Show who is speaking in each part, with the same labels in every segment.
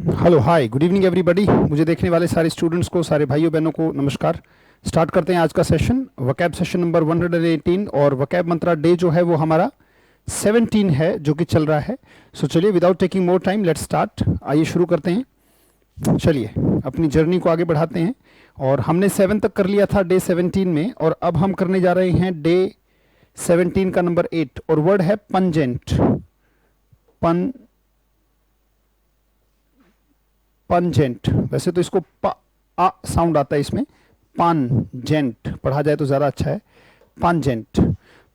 Speaker 1: Hello hi good evening everybody. मुझे देखने वाले सारे स्टूडेंट्स को, सारे भाइयों बहनों को नमस्कार। स्टार्ट करते हैं आज का सेशन, वकैब सेशन नंबर 118। और वकैब मंत्रा डे जो है वो हमारा 17 है जो कि चल रहा है। सो चलिए without taking more time let's start. आइए शुरू करते हैं। चलिए अपनी जर्नी को आगे बढ़ाते हैं। और हमने 7 तक कर लिया था डे 17 में, और अब हम करने जा रहे हैं डे 17 का नंबर 8। और वर्ड है पंजेंट। पंजेंट, वैसे तो इसको प आ साउंड आता है इसमें, पंजेंट पढ़ा जाए तो ज़्यादा अच्छा है। पंजेंट,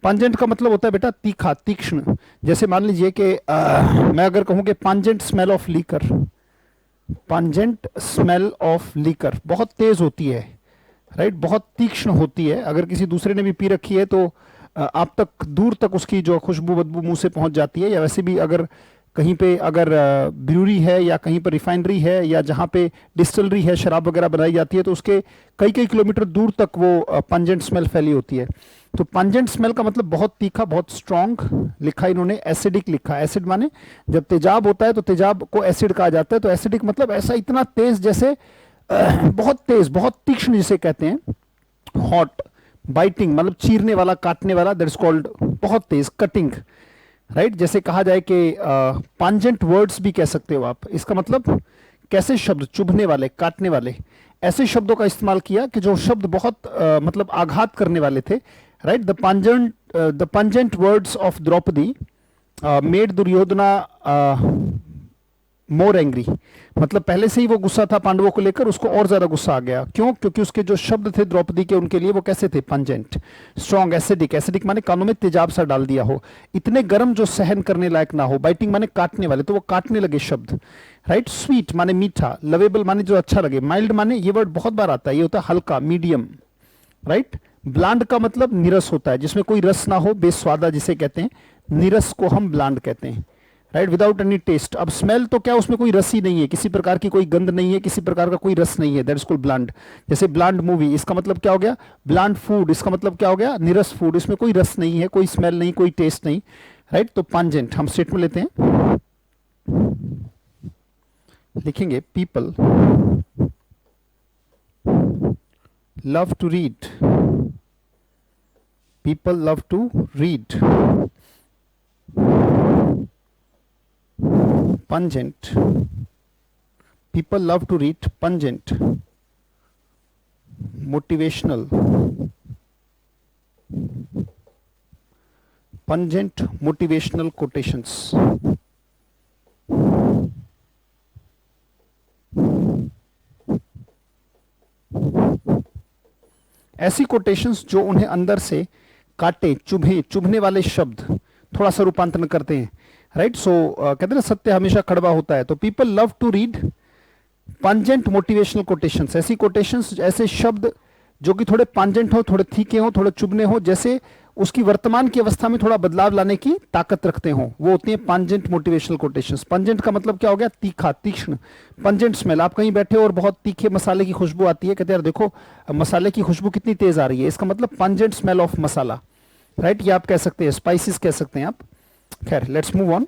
Speaker 1: पंजेंट का मतलब होता है बेटा तीखा, तीक्ष्ण। जैसे मान लीजिए कि मैं अगर कहूँ कि pungent smell of liquor, pungent smell of liquor बहुत तेज होती है, राइट, बहुत तीक्ष्ण होती है। अगर किसी दूसरे ने भी पी रखी है तो आप तक दूर तक उसकी जो खुशबू बदबू मुंह से पहुंच जाती है। या वैसे भी अगर कहीं पे अगर ब्रूरी है या कहीं पर रिफाइनरी है या जहाँ पे डिस्टिलरी है, शराब वगैरह बनाई जाती है, तो उसके कई कई किलोमीटर दूर तक वो पंजेंट स्मेल फैली होती है। तो पंजेंट स्मेल का मतलब बहुत तीखा, बहुत स्ट्रॉन्ग। लिखा इन्होंने एसिडिक लिखा। एसिड माने जब तेजाब होता है तो तेजाब को एसिड कहा जाता है। तो एसिडिक मतलब ऐसा इतना तेज, जैसे बहुत तेज, बहुत तीक्ष्ण जिसे कहते हैं। हॉट, बाइटिंग मतलब चीरने वाला, काटने वाला, दैट इज कॉल्ड बहुत तेज, कटिंग, राइट। जैसे कहा जाए कि पांजेंट वर्ड्स भी कह सकते हो आप। इसका मतलब कैसे शब्द, चुभने वाले, काटने वाले, ऐसे शब्दों का इस्तेमाल किया कि जो शब्द बहुत मतलब आघात करने वाले थे, right. The pungent words of Draupadi made Duryodhana more angry. मतलब पहले से ही वो गुस्सा था पांडवों को लेकर, उसको और ज्यादा गुस्सा आ गया। क्यों? क्योंकि उसके जो शब्द थे द्रौपदी के, उनके लिए वो कैसे थे? Pungent, strong, acidic. एसिडिक माने कानों में तेजाब सा डाल दिया हो, इतने गर्म जो सहन करने लायक ना हो। बाइटिंग माने काटने वाले, तो वो काटने लगे शब्द, राइट। स्वीट माने मीठा, लवेबल माने जो अच्छा लगे, माइल्ड माने, ये वर्ड बहुत बार आता है, ये होता है हल्का, मीडियम, राइट। ब्लांड का मतलब निरस होता है, जिसमें कोई रस ना हो, बेस्वादा जिसे कहते हैं, निरस को हम ब्लांड कहते हैं, राइट, विदाउट एनी टेस्ट। अब स्मेल तो क्या, उसमें कोई रस ही नहीं है, किसी प्रकार की कोई गंध नहीं है, किसी प्रकार का कोई रस नहीं है, दैट इज कॉल्ड ब्लांड। जैसे ब्लांड मूवी, इसका मतलब क्या हो गया? ब्लांड फूड, इसका मतलब क्या हो गया? निरस फूड। इसमें कोई रस नहीं है, कोई स्मेल नहीं, कोई टेस्ट नहीं, राइट। तो पंजेंट हम स्टेटमेंट लेते हैं, लिखेंगे people love to read, people love to read pungent, people love to read pungent, motivational, pungent motivational quotations, ऐसी कोटेशंस जो उन्हें अंदर से काटे, चुभे, चुभने वाले शब्द थोड़ा सा रूपांतरण करते हैं, राइट। सो कहते हैं ना, सत्य हमेशा कड़वा होता है। तो people love to read pungent motivational quotations, ऐसी कोटेशंस, ऐसे शब्द जो कि थोड़े पंजेंट हो, थोड़े तीखे हो, थोड़े चुभने हो, जैसे उसकी वर्तमान की अवस्था में थोड़ा बदलाव लाने की ताकत रखते हो, वो होती है पंजेंट मोटिवेशनल कोटेशंस। पंजेंट का मतलब क्या हो गया? तीखा, तीक्ष्ण। पंजेंट स्मेल, आप कहीं बैठे हो और बहुत तीखे मसाले की खुशबू आती है, कहते हैं यार देखो मसाले की खुशबू कितनी तेज आ रही है, इसका मतलब pungent smell of masala, right. ये आप कह सकते हैं, स्पाइसेस कह सकते हैं आप। खैर let's move on.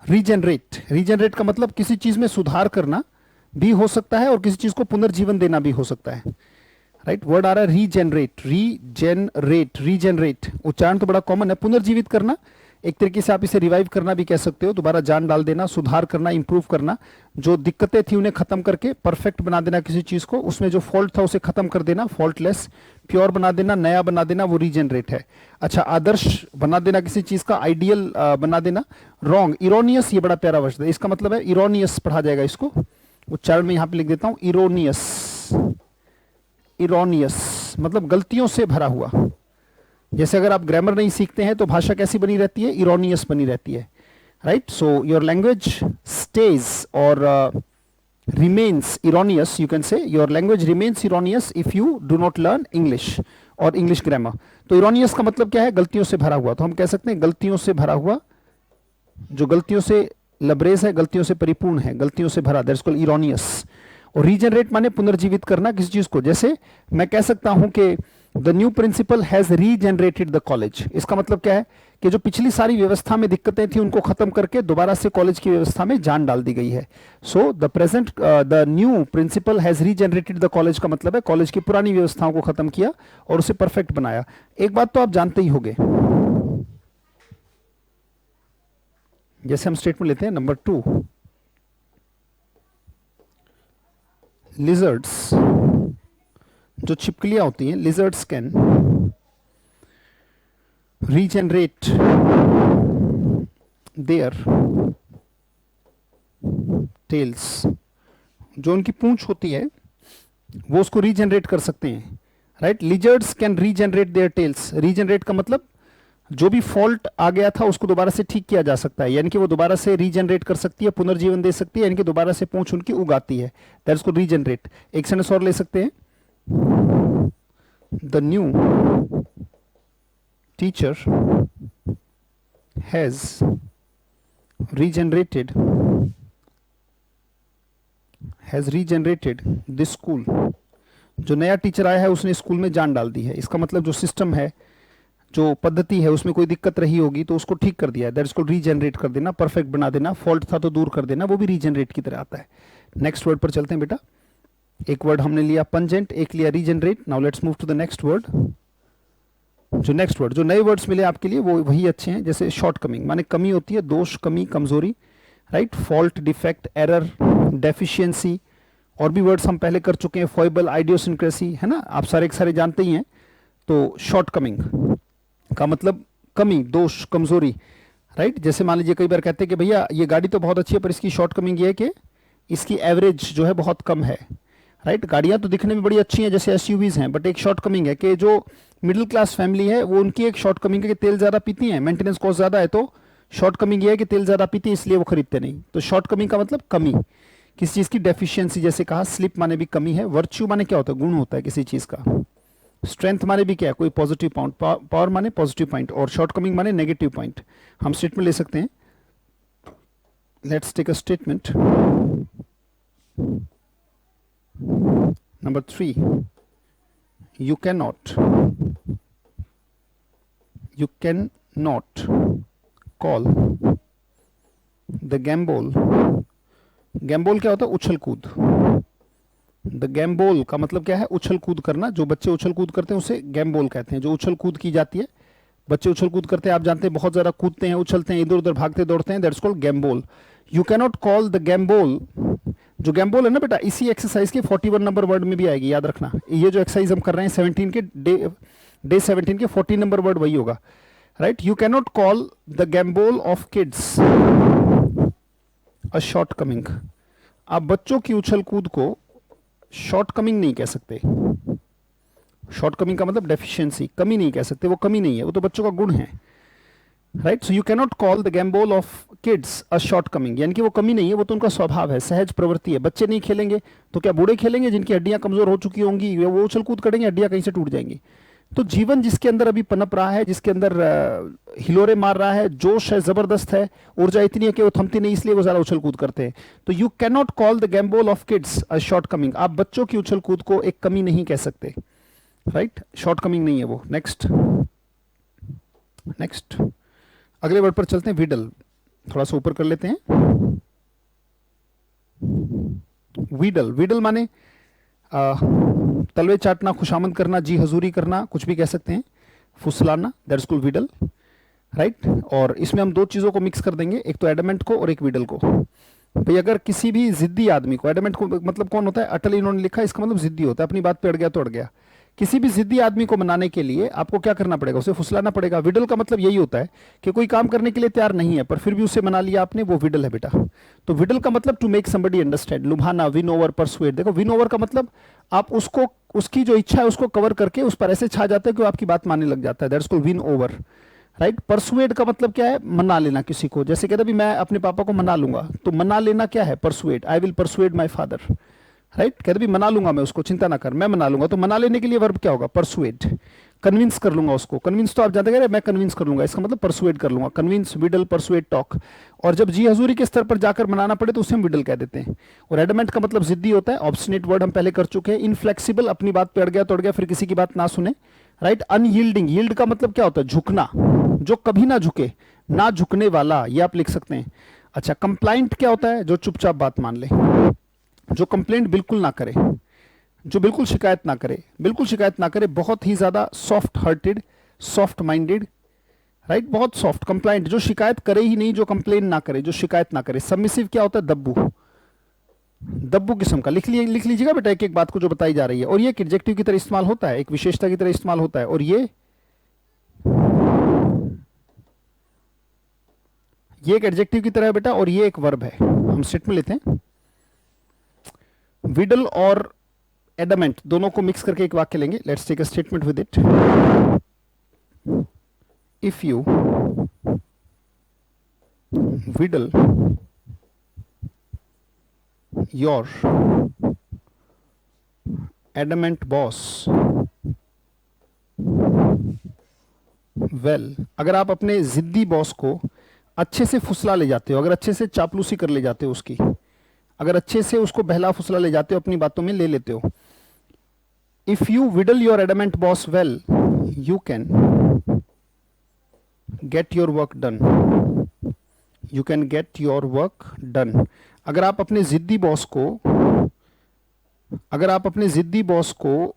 Speaker 1: Regenerate, regenerate का मतलब किसी चीज में सुधार करना भी हो सकता है और किसी चीज को पुनर्जीवन देना भी हो सकता है, राइट। वर्ड आ रहा है रीजनरेट, रीजनरेट, रीजनरेट। उच्चारण तो बड़ा कॉमन है। पुनर्जीवित करना, एक तरीके से आप इसे रिवाइव करना भी कह सकते हो, दोबारा जान डाल देना, सुधार करना, इंप्रूव करना, जो दिक्कतें थी उन्हें खत्म करके परफेक्ट बना देना किसी चीज को, उसमें जो फॉल्ट था उसे खत्म कर देना, फॉल्टलेस, प्योर बना देना, नया बना देना, वो रीजनरेट है। अच्छा, आदर्श बना देना किसी चीज का, आइडियल बना देना। रॉन्ग, इरोनियस, ये बड़ा प्यारा वर्ड है, इसका मतलब है इरोनियस पढ़ा जाएगा इसको। उच्चारण में यहां पे लिख देता हूं, इरोनियस, इरोनियस मतलब गलतियों से भरा हुआ। जैसे अगर आप ग्रामर नहीं सीखते हैं तो भाषा कैसी बनी रहती है? इरोनियस बनी रहती है, right. So your language stage और remains erroneous, you can say your language remains erroneous if you do not learn English और इंग्लिश ग्रामर। तो इरोनियस का मतलब क्या है? गलतियों से भरा हुआ। तो हम कह सकते हैं गलतियों से भरा हुआ, जो गलतियों से लबरेज है, गलतियों से परिपूर्ण है, गलतियों से भरा, दैट्स कॉल्ड इरोनियस। और रीजनरेट माने पुनर्जीवित करना किसी चीज को। जैसे मैं कह सकता हूं कि the new principal has regenerated the college, इसका मतलब क्या है कि जो पिछली सारी व्यवस्था में दिक्कतें थी उनको खत्म करके दोबारा से कॉलेज की व्यवस्था में जान डाल दी गई है। So the new principal has regenerated the college का मतलब है कॉलेज की पुरानी व्यवस्थाओं को खत्म किया और उसे परफेक्ट बनाया। एक बात तो आप जानते ही होंगे, जैसे हम स्टेटमेंट लेते हैं नंबर 2, लिजर्ड्स, जो छिपकलियां होती हैं, lizards can regenerate their tales, जो उनकी पूंछ होती है वो उसको रीजनरेट कर सकते हैं, right. Lizards can regenerate their tales, regenerate का मतलब जो भी फॉल्ट आ गया था उसको दोबारा से ठीक किया जा सकता है, यानी कि वो दोबारा से रीजनरेट कर सकती है, पुनर्जीवन दे सकती है, यानी कि दोबारा से पूंछ उनकी उगाती है, दैट्स को रीजनरेट। एक सेंटेंस और ले सकते हैं, the new teacher has regenerated this school, जो नया टीचर आया है उसने स्कूल में जान डाल दी है, इसका मतलब जो सिस्टम है, जो पद्धति है, उसमें कोई दिक्कत रही होगी तो उसको ठीक कर दिया है, दैट इसको रीजनरेट कर देना, परफेक्ट बना देना, फॉल्ट था तो दूर कर देना, वो भी रीजनरेट की तरह आता है। नेक्स्ट वर्ड पर चलते हैं बेटा, एक वर्ड हमने लिया पंजेंट, एक लिया regenerate, now let's move to the next word. जो नेक्स्ट वर्ड, जो नए वर्ड्स मिले आपके लिए वो वही अच्छे हैं, जैसे शॉर्ट कमिंग, माने कमी होती है, दोष, कमी, कमजोरी, right, fault, defect, error, deficiency, और भी वर्ड्स हम पहले कर चुके हैं, फॉइबल, आइडियोसिंक्रेसी, है ना, आप सारे के सारे जानते ही हैं। तो शॉर्ट कमिंग का मतलब कमी, दोष, कमजोरी, राइट। जैसे मान लीजिए कई बार कहते हैं कि भैया ये गाड़ी तो बहुत अच्छी है पर इसकी शॉर्ट कमिंग ये है कि इसकी एवरेज जो है बहुत कम है, राइट। गाड़ियां तो दिखने में बड़ी अच्छी हैं जैसे एसयूवीज हैं, बट एक शॉर्ट कमिंग है कि जो मिडिल क्लास फैमिली है वो उनकी एक शॉर्ट कमिंग है कि तेल ज्यादा पीती है, मेंटेनेंस कॉस्ट ज्यादा है, तो शॉर्ट कमिंग ये है कि तेल ज्यादा पीती है इसलिए वो खरीदते नहीं। तो शॉर्ट कमिंग का मतलब कमी, किसी चीज की डेफिशिएंसी, जैसे कहा स्लिप माने भी कमी है, वर्च्यू माने क्या होता है, गुण होता है किसी चीज का, स्ट्रेंथ माने भी क्या है, कोई पॉजिटिव पॉइंट, पावर माने पॉजिटिव पॉइंट, और शॉर्ट कमिंग माने नेगेटिव पॉइंट। हम स्टेटमेंट ले सकते हैं, let's take a statement number 3, you cannot call the gambol, gambol क्या होता है, उछल कूद, द गैम्बोल का मतलब क्या है, उछल कूद करना, जो बच्चे उछल कूद करते हैं उसे गैम्बोल कहते हैं, जो उछल कूद की जाती है, बच्चे उछल कूद करते हैं, आप जानते हैं बहुत ज्यादा कूदते हैं, उछलते हैं, इधर उधर भागते दौड़ते हैं, that's called gambol. You cannot call the gambol, जो गैम्बोल है ना बेटा, इसी एक्सरसाइज के 41 नंबर वर्ड में भी आएगी, याद रखना, ये जो एक्सरसाइज हम कर रहे हैं 17 के डे 17 के 40 नंबर वर्ड वही होगा, right. You cannot call the gambol of kids a shortcoming, आप बच्चों की उछल कूद को शॉर्ट कमिंग नहीं कह सकते, शॉर्ट कमिंग का मतलब डेफिशिएंसी, कमी नहीं कह सकते, वो कमी नहीं है, वो तो बच्चों का गुण है, right. So you cannot call the gambol of kids a shortcoming, यानी कि वो कमी नहीं है, वो तो उनका स्वभाव है, सहज प्रवृत्ति है। बच्चे नहीं खेलेंगे तो क्या बूढ़े खेलेंगे जिनकी हड्डियां कमजोर हो चुकी होंगी, वो उछल कूद करेंगे, हड्डियां कहीं से टूट जाएंगी। तो जीवन जिसके अंदर अभी पनप रहा है, जिसके अंदर हिलोरे मार रहा है, जोश है, जबरदस्त है, ऊर्जा इतनी है कि वो थमती नहीं, इसलिए वो ज्यादा उछल कूद करते हैं। तो you cannot call the gambol of kids a shortcoming, आप बच्चों की उछल कूद को एक कमी नहीं कह सकते, राइट, शॉर्ट कमिंग नहीं है वो। नेक्स्ट अगले वर्ड पर चलते हैं, विडल, थोड़ा सा ऊपर कर लेते हैं। विडल माने तलवे चाटना, खुशामद करना, जी हजूरी करना, कुछ भी कह सकते हैं, फुसलाना, दैट्स कॉल्ड विडल, राइट। और इसमें हम दो चीजों को मिक्स कर देंगे, एक तो एडमेंट को और एक विडल को। भाई अगर किसी भी जिद्दी आदमी को, एडमेंट को मतलब कौन होता है, अटल इन्होंने लिखा, इसका मतलब जिद्दी होता है, अपनी बात पे अड़ गया तो अड़ गया। किसी भी जिद्दी आदमी को मनाने के लिए आपको क्या करना पड़ेगा, उसे फुसलाना पड़ेगा। विडल का मतलब यही होता है कि कोई काम करने के लिए तैयार नहीं है पर फिर भी उसे मना लिया आपने, वो विडल है बेटा। तो विडल का मतलब टू मेक समबडी अंडरस्टैंड, लुभाना, विन ओवर, परसुएड। देखो विन ओवर का मतलब आप उसको, उसकी जो इच्छा है उसको कवर करके उस पर ऐसे छा जाता है कि वो आपकी बात मानने लग जाता है, that's called win over, right. Persuade का मतलब क्या है, मना लेना किसी को, जैसे कहते भी मैं अपने पापा को मना लूंगा, तो मना लेना क्या है, persuade, I will persuade my father, right. कहते भी मना लूंगा मैं उसको, चिंता ना कर, मैं मना लूंगा। तो मना लेने के लिए वर्ब क्या होगा, परसुएड, कन्विंस कर लूंगा उसको। कन्विंस तो आप जानते हैं, मैं कन्विंस कर लूंगा, इसका मतलब परसुएड कर लूंगा, कन्विंस, विडल, परसुएड, टॉक। और जब जी हजूरी के स्तर पर जाकर मनाना पड़े तो उसे हम विडल कह देते हैं। और एडमेंट का मतलब जिद्दी होता है, ऑब्स्टिनेट वर्ड हम पहले कर चुके हैं, इनफ्लेक्सिबल, अपनी बात पे अड़ गया तो अड़ गया, फिर किसी की बात ना सुने, राइट। अनयील्डिंग, यील्ड का मतलब क्या होता है? झुकना, जो कभी ना झुके, ना झुकने वाला, ये आप लिख सकते हैं। अच्छा, कंप्लाइंट क्या होता है? जो चुपचाप बात मान ले, जो कंप्लेंट बिल्कुल ना करे, जो बिल्कुल शिकायत ना करे, बिल्कुल शिकायत ना करे, बहुत ही ज्यादा soft hearted, soft minded, right, बहुत सॉफ्ट। कंप्लाइंट जो शिकायत करे ही नहीं, जो कंप्लेन ना करे, जो शिकायत ना करे। सबमिसिव क्या होता है? दब्बू, दब्बू किस्म का। लिख लीजिएगा बेटा एक एक बात को जो बताई जा रही है। और ये एक एडजेक्टिव की तरह इस्तेमाल होता है, एक विशेषता की तरह इस्तेमाल होता है। और ये एक एडजेक्टिव की तरह है बेटा, और ये एक वर्ब है। हम स्टेटमेंट लेते हैं, विडल और एडमेंट दोनों को मिक्स करके एक वाक्य लेंगे। Let's take a statement with it. If you wheedle your adamant boss well, अगर आप अपने जिद्दी बॉस को अच्छे से फुसला ले जाते हो, अगर अच्छे से चापलूसी कर ले जाते हो उसकी, अगर अच्छे से उसको बहला फुसला ले जाते हो, अपनी बातों में ले लेते हो। If you wheedle your adamant boss well, you can get your work done, you can get your work done. अगर आप अपने जिद्दी बॉस को, अगर आप अपने जिद्दी बॉस को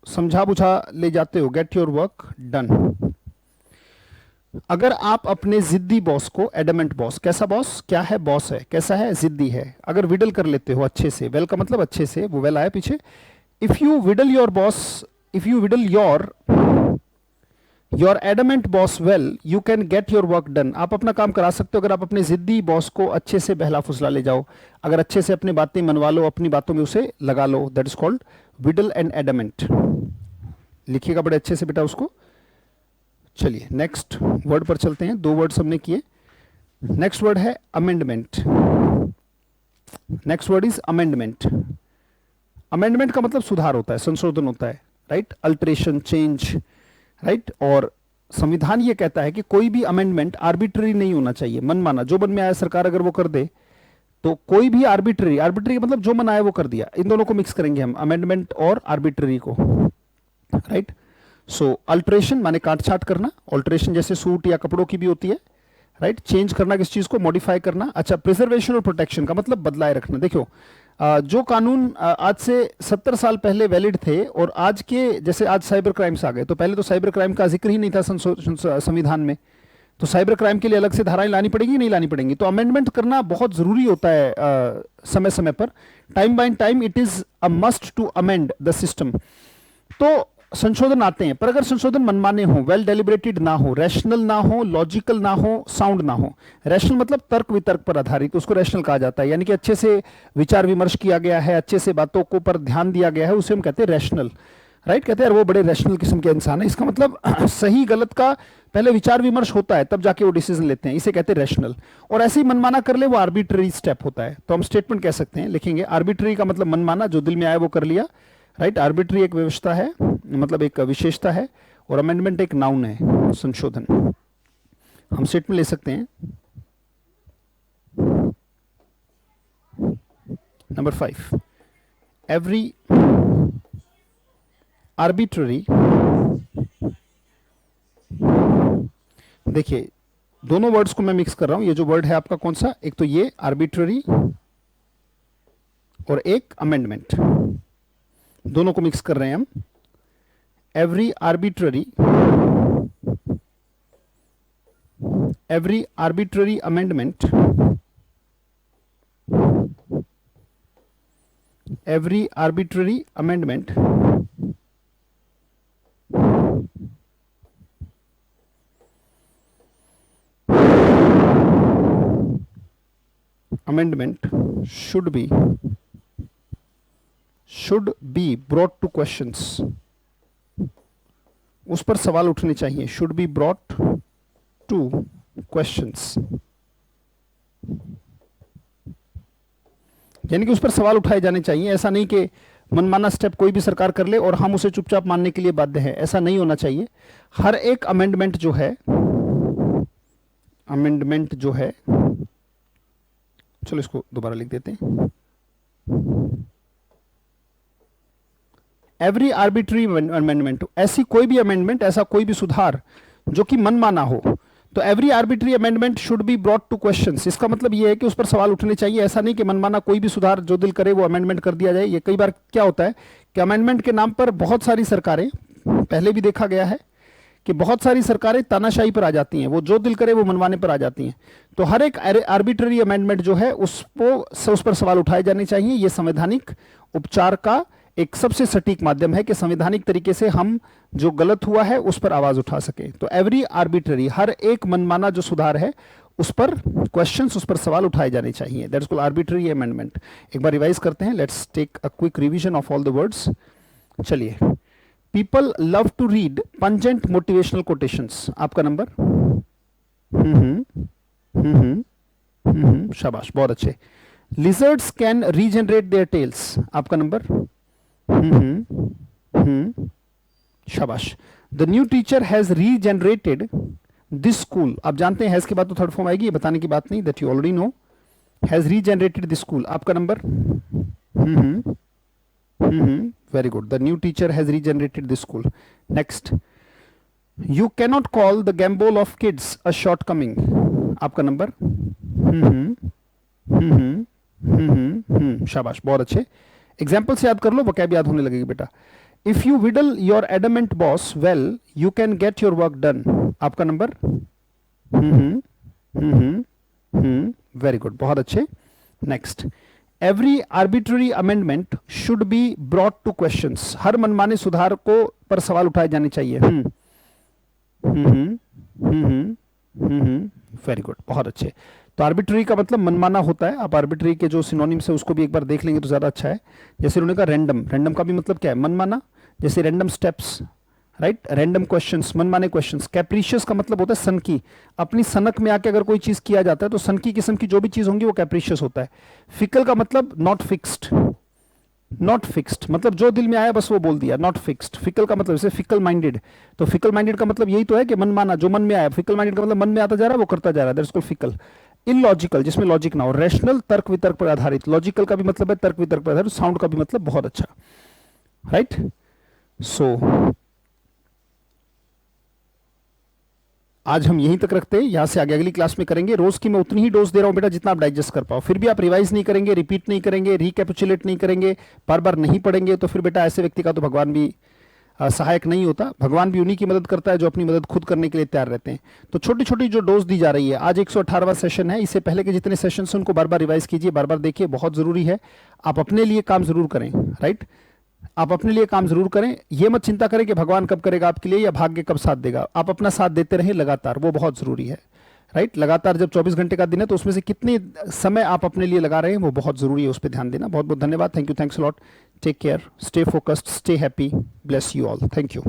Speaker 1: समझा बुझा ले जाते हो, गेट योर वर्क डन। अगर आप अपने जिद्दी बॉस को, एडमेंट बॉस, कैसा बॉस? क्या है? बॉस है, कैसा है? जिद्दी है। अगर विडल कर लेते हो अच्छे से, वेल का मतलब अच्छे से, वो वेल आया पीछे। If you wheedle your boss, if you wheedle your adamant boss well, you can get your work done. आप अपना काम करा सकते हो अगर आप अपने जिद्दी बॉस को अच्छे से बहला फुसला ले जाओ, अगर अच्छे से अपनी बातें मनवा लो, अपनी बातों में उसे लगा लो। That is called wheedle and adamant. लिखिएगा बड़े अच्छे से बेटा उसको। चलिए नेक्स्ट वर्ड पर चलते हैं। दो वर्ड हमने किए। नेक्स्ट वर्ड है amendment. Next word is amendment. Amendment का मतलब सुधार होता है, संशोधन होता है, राइट, अल्टरेशन, चेंज, राइट। और संविधान ये कहता है कि कोई भी अमेंडमेंट आर्बिट्ररी नहीं होना चाहिए, मनमाना। जो मन में आया सरकार अगर वो कर दे तो कोई भी आर्बिट्ररी, आर्बिट्ररी मतलब जो मन आया वो कर दिया, इन दोनों को मिक्स करेंगे हम, अमेंडमेंट और आर्बिट्ररी को, राइट। सो अल्टरेशन माने काट छाट करना, अल्टरेशन जैसे सूट या कपड़ों की भी होती है, राइट। चेंज करना, किस चीज को? मॉडिफाई करना। अच्छा, प्रिजर्वेशन और प्रोटेक्शन का मतलब बदलाए रखना। देखो जो कानून आज से 70 साल पहले वैलिड थे और आज के, जैसे आज साइबर क्राइम्स आ गए, तो पहले तो साइबर क्राइम का जिक्र ही नहीं था संविधान में, तो साइबर क्राइम के लिए अलग से धाराएं लानी पड़ेगी, नहीं लानी पड़ेंगी। तो अमेंडमेंट करना बहुत जरूरी होता है समय समय पर, time by time it is a must to amend the system. तो संशोधन आते हैं, पर अगर संशोधन मनमाने हो, वेल डेलिब्रेटेड ना हो, रैशनल ना हो, लॉजिकल ना हो, साउंड ना हो। रैशनल मतलब तर्क वितर्क पर आधारित, उसको रैशनल कहा जाता है, यानी कि अच्छे से विचार विमर्श किया गया है, अच्छे से बातों को पर ध्यान दिया गया है, उसे हम कहते हैं रैशनल, राइट। कहते हैं वो बड़े रैशनल किस्म के इंसान है। इसका मतलब सही गलत का पहले विचार विमर्श होता है, तब जाके वो डिसीजन लेते हैं, इसे कहते हैं रैशनल। और ऐसे ही मनमाना कर ले, वो आर्बिट्ररी स्टेप होता है। तो हम स्टेटमेंट कह सकते हैं, लिखेंगे आर्बिट्ररी का मतलब मनमाना, जो दिल में आया वो कर लिया, राइट। आर्बिट्री एक व्यवस्था है, मतलब एक विशेषता है, और अमेंडमेंट एक नाउन है, संशोधन। हम स्टेटमेंट ले सकते हैं। नंबर 5, एवरी आर्बिट्ररी, देखिए दोनों वर्ड्स को मैं मिक्स कर रहा हूं। ये जो वर्ड है आपका कौन सा? एक तो ये आर्बिट्ररी और एक अमेंडमेंट, दोनों को मिक्स कर रहे हैं हम। Every arbitrary amendment, every arbitrary amendment should be brought to questions, उस पर सवाल उठने चाहिए। should be brought to questions, यानी कि उस पर सवाल उठाए जाने चाहिए। ऐसा नहीं कि मनमाना स्टेप कोई भी सरकार कर ले और हम उसे चुपचाप मानने के लिए बाध्य हैं, ऐसा नहीं होना चाहिए। हर एक अमेंडमेंट जो है, चलो इसको दोबारा लिख देते हैं। एवरी आर्बिट्री अमेंडमेंट, ऐसी कोई भी अमेंडमेंट, ऐसा कोई भी सुधार जो कि मनमाना हो, तो every arbitrary amendment should be brought to questions. इसका मतलब ये है कि उस पर सवाल उठने चाहिए। ऐसा नहीं कि मनमाना कोई भी सुधार जो दिल करे वो अमेंडमेंट कर दिया जाए। ये कई बार क्या होता है कि अमेंडमेंट के नाम पर बहुत सारी सरकारें, पहले भी देखा गया है कि बहुत सारी सरकारें तानाशाही पर आ जाती हैं, वो जो दिल करे वो मनवाने पर आ जाती हैं। तो हर एक आर्बिट्ररी अमेंडमेंट जो है उस पर सवाल उठाए जाने चाहिए। ये संवैधानिक उपचार का एक सबसे सटीक माध्यम है कि संवैधानिक तरीके से हम जो गलत हुआ है उस पर आवाज उठा सके। तो एवरी आर्बिट्ररी, हर एक मनमाना जो सुधार है उस पर क्वेश्चंस, उस पर सवाल उठाए जाने चाहिए। That is called arbitrary amendment. एक बार रिवाइज करते हैं, let's take a quick revision of all the words. चलिए, people love to read pungent motivational quotations, आपका नंबर। शाबाश, बहुत अच्छे। Lizards can regenerate their tails, आपका नंबर। शाबाश। The new teacher has regenerated this school, आप जानते हैं हैज के बाद तो थर्ड फॉर्म आएगी, ये बताने की बात नहीं, that you already know. Has regenerated this school, आपका number. Very good. The new teacher has regenerated this school. Next, you cannot call the gambol of kids a shortcoming, आपका नंबर। शाबाश, बहुत अच्छे। एग्जाम्पल से याद कर लो, वोकैब याद होने लगेगी बेटा। If you wheedle your adamant boss well you can get your work done, आपका नंबर। वेरी गुड, बहुत अच्छे। Next, every arbitrary amendment should be brought to questions, हर मनमाने सुधार को पर सवाल उठाए जाने चाहिए। वेरी गुड, बहुत अच्छे। तो आर्बिट्ररी का मतलब मनमाना होता है। आप आर्बिट्ररी के जो सिनोनिम्स है उसको भी एक बार देख लेंगे तो ज्यादा अच्छा है। जैसे उन्होंने कहा रैंडम, रैंडम का भी मतलब क्या है, मनमाना। जैसे random steps, right, random questions, मनमाने क्वेश्चंस। कैप्रिशियस का मतलब होता है सनकी, अपनी सनक में आके अगर कोई चीज किया जाता है तो सनकी किस्म की जो भी चीज होंगी वो कैप्रिशियस होता है। फिकल का मतलब नॉट फिक्स्ड, नॉट फिक्स्ड मतलब जो दिल में आया बस वो बोल दिया, नॉट फिक्स्ड। फिकल का मतलब जैसे फिकल माइंडेड, तो फिकल माइंडेड का मतलब यही तो है कि मनमाना, जो मन में आया। फिकल माइंडेड का मतलब मन में आता जा रहा है वो करता जा रहा है, दैट्स कॉल्ड फिकल। इलॉजिकल, जिसमें लॉजिक ना हो। रैशनल, तर्क वितर्क पर आधारित। लॉजिकल का भी मतलब है तर्क वितर्क पर आधारित। साउंड का भी मतलब बहुत अच्छा, राइट। सो आज हम यहीं तक रखते हैं, यहां से आगे अगली क्लास में करेंगे। रोज की मैं उतनी ही डोज दे रहा हूं बेटा जितना आप डाइजेस्ट कर पाओ। फिर भी आप रिवाइज नहीं करेंगे, रिपीट नहीं करेंगे, रिकैपिचुलेट नहीं करेंगे, बार बार नहीं पढ़ेंगे, तो फिर बेटा ऐसे व्यक्ति का तो भगवान भी सहायक नहीं होता। भगवान भी उन्हीं की मदद करता है जो अपनी मदद खुद करने के लिए तैयार रहते हैं। तो छोटी छोटी जो डोज दी जा रही है, आज 118वां सेशन है, इससे पहले के जितने सेशन हैं उनको बार बार रिवाइज कीजिए, बार बार देखिए, बहुत जरूरी है। आप अपने लिए काम जरूर करें, राइट, आप अपने लिए काम जरूर करें। ये मत चिंता करें कि भगवान कब करेगा आपके लिए या भाग्य कब साथ देगा। आप अपना साथ देते रहें लगातार, वो बहुत जरूरी है, राइट। लगातार जब 24 घंटे का दिन है तो उसमें से कितने समय आप अपने लिए लगा रहे हैं वो बहुत जरूरी है, उस पर ध्यान देना। बहुत बहुत धन्यवाद। Thank you, thanks a lot. Take care, stay focused, stay happy, bless you all, thank you.